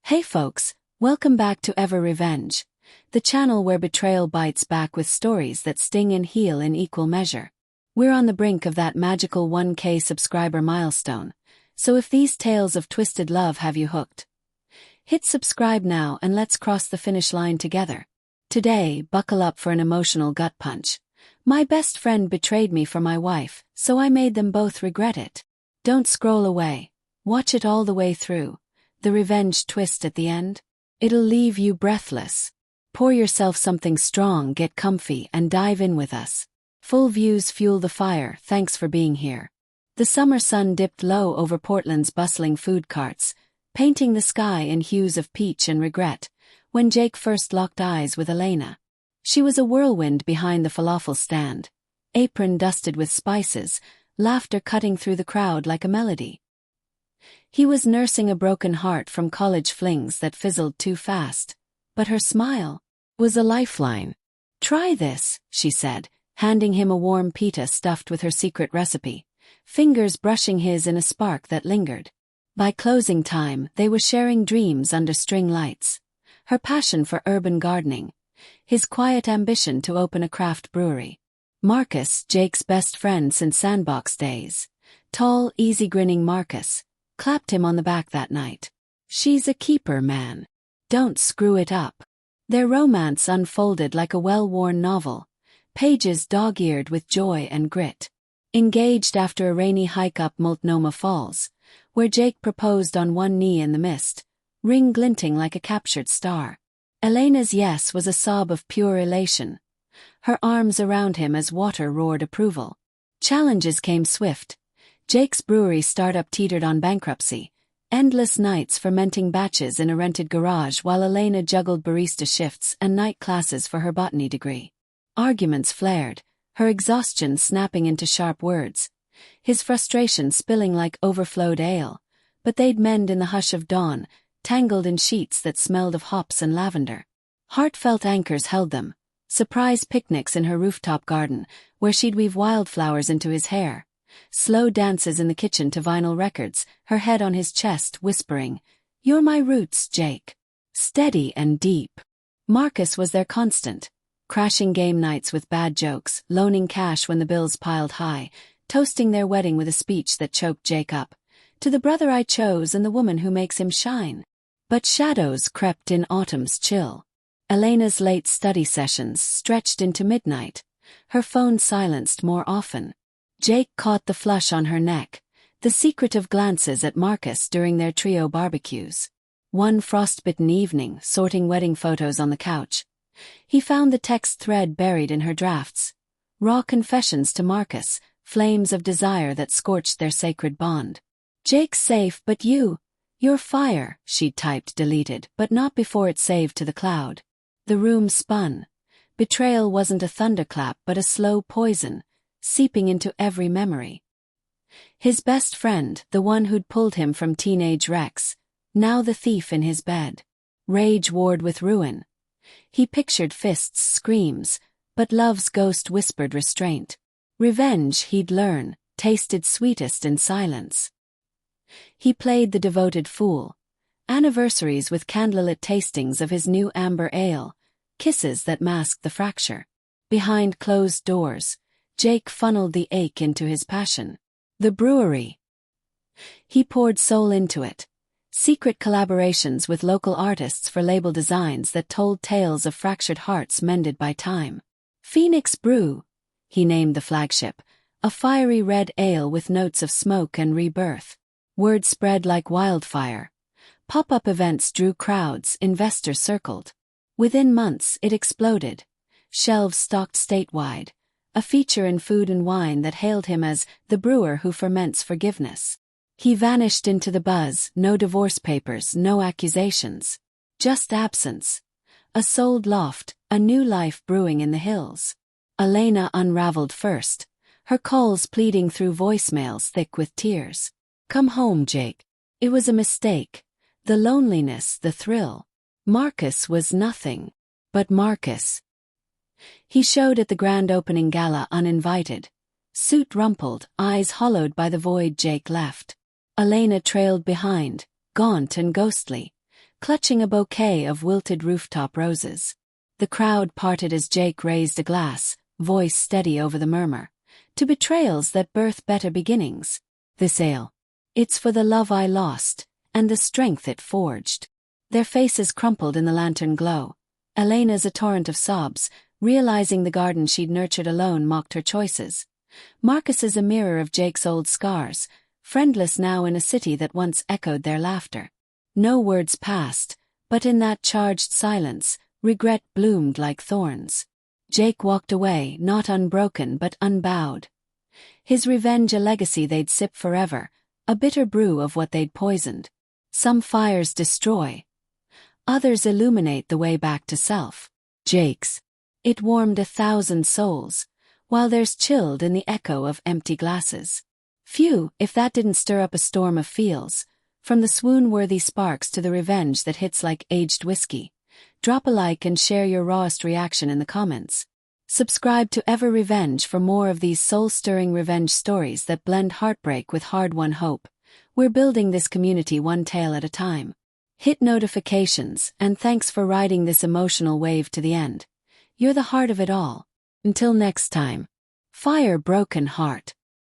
Hey folks, welcome back to Ever Revenge, the channel where betrayal bites back with stories that sting and heal in equal measure. We're on the brink of that magical 1K subscriber milestone, so if these tales of twisted love have you hooked, hit subscribe now and let's cross the finish line together. Today, buckle up for an emotional gut punch. My best friend betrayed me for my wife, so I made them both regret it. Don't scroll away. Watch it all the way through. The revenge twist at the end? It'll leave you breathless. Pour yourself something strong, get comfy, and dive in with us. Full views fuel the fire, thanks for being here. The summer sun dipped low over Portland's bustling food carts, painting the sky in hues of peach and regret, when Jake first locked eyes with Elena. She was a whirlwind behind the falafel stand, apron dusted with spices, laughter cutting through the crowd like a melody. He was nursing a broken heart from college flings that fizzled too fast, but her smile was a lifeline. "Try this," she said, handing him a warm pita stuffed with her secret recipe, fingers brushing his in a spark that lingered. By closing time, they were sharing dreams under string lights. Her passion for urban gardening, his quiet ambition to open a craft brewery. Marcus, Jake's best friend since sandbox days, tall, easy-grinning Marcus, clapped him on the back that night. "She's a keeper, man. Don't screw it up." Their romance unfolded like a well-worn novel, pages dog-eared with joy and grit. Engaged after a rainy hike up Multnomah Falls, where Jake proposed on one knee in the mist, ring glinting like a captured star. Elena's yes was a sob of pure elation, her arms around him as water roared approval. Challenges came swift. Jake's brewery startup teetered on bankruptcy, endless nights fermenting batches in a rented garage while Elena juggled barista shifts and night classes for her botany degree. Arguments flared, her exhaustion snapping into sharp words, his frustration spilling like overflowed ale, but they'd mend in the hush of dawn, tangled in sheets that smelled of hops and lavender. Heartfelt anchors held them, surprise picnics in her rooftop garden, where she'd weave wildflowers into his hair. Slow dances in the kitchen to vinyl records, her head on his chest, whispering, "You're my roots, Jake." Steady and deep. Marcus was their constant, crashing game nights with bad jokes, loaning cash when the bills piled high, toasting their wedding with a speech that choked Jake up. "To the brother I chose and the woman who makes him shine." But shadows crept in autumn's chill. Elena's late study sessions stretched into midnight, her phone silenced more often. Jake caught the flush on her neck, the secretive glances at Marcus during their trio barbecues. One frostbitten evening, sorting wedding photos on the couch, he found the text thread buried in her drafts. Raw confessions to Marcus, flames of desire that scorched their sacred bond. "Jake's safe, but you're fire," she'd typed deleted, but not before it saved to the cloud. The room spun. Betrayal wasn't a thunderclap but a slow poison, seeping into every memory. His best friend, the one who'd pulled him from teenage wrecks, now the thief in his bed. Rage warred with ruin. He pictured fists, screams, but love's ghost whispered restraint. Revenge, he'd learn, tasted sweetest in silence. He played the devoted fool. Anniversaries with candlelit tastings of his new amber ale, kisses that masked the fracture. Behind closed doors, Jake funneled the ache into his passion. The brewery. He poured soul into it. Secret collaborations with local artists for label designs that told tales of fractured hearts mended by time. Phoenix Brew, he named the flagship, a fiery red ale with notes of smoke and rebirth. Word spread like wildfire. Pop-up events drew crowds, investors circled. Within months, it exploded. Shelves stocked statewide. A feature in Food and Wine that hailed him as the brewer who ferments forgiveness. He vanished into the buzz, no divorce papers, no accusations. Just absence. A sold loft, a new life brewing in the hills. Elena unraveled first, her calls pleading through voicemails thick with tears. "Come home, Jake. It was a mistake. The loneliness, the thrill." Marcus was nothing. But Marcus. He showed at the grand opening gala uninvited. Suit rumpled, eyes hollowed by the void Jake left. Elena trailed behind, gaunt and ghostly, clutching a bouquet of wilted rooftop roses. The crowd parted as Jake raised a glass, voice steady over the murmur, to betrayals that birth better beginnings. This ale. It's for the love I lost, and the strength it forged. Their faces crumpled in the lantern glow. Elena's a torrent of sobs, realizing the garden she'd nurtured alone mocked her choices. Marcus's a mirror of Jake's old scars, friendless now in a city that once echoed their laughter. No words passed, but in that charged silence, regret bloomed like thorns. Jake walked away, not unbroken but unbowed. His revenge a legacy they'd sip forever, a bitter brew of what they'd poisoned. Some fires destroy. Others illuminate the way back to self. Jake's. It warmed 1,000 souls, while theirs chilled in the echo of empty glasses. Phew, if that didn't stir up a storm of feels, from the swoon-worthy sparks to the revenge that hits like aged whiskey. Drop a like and share your rawest reaction in the comments. Subscribe to Ever Revenge for more of these soul-stirring revenge stories that blend heartbreak with hard-won hope. We're building this community one tale at a time. Hit notifications, and thanks for riding this emotional wave to the end. You're the heart of it all. Until next time. Fire broken heart.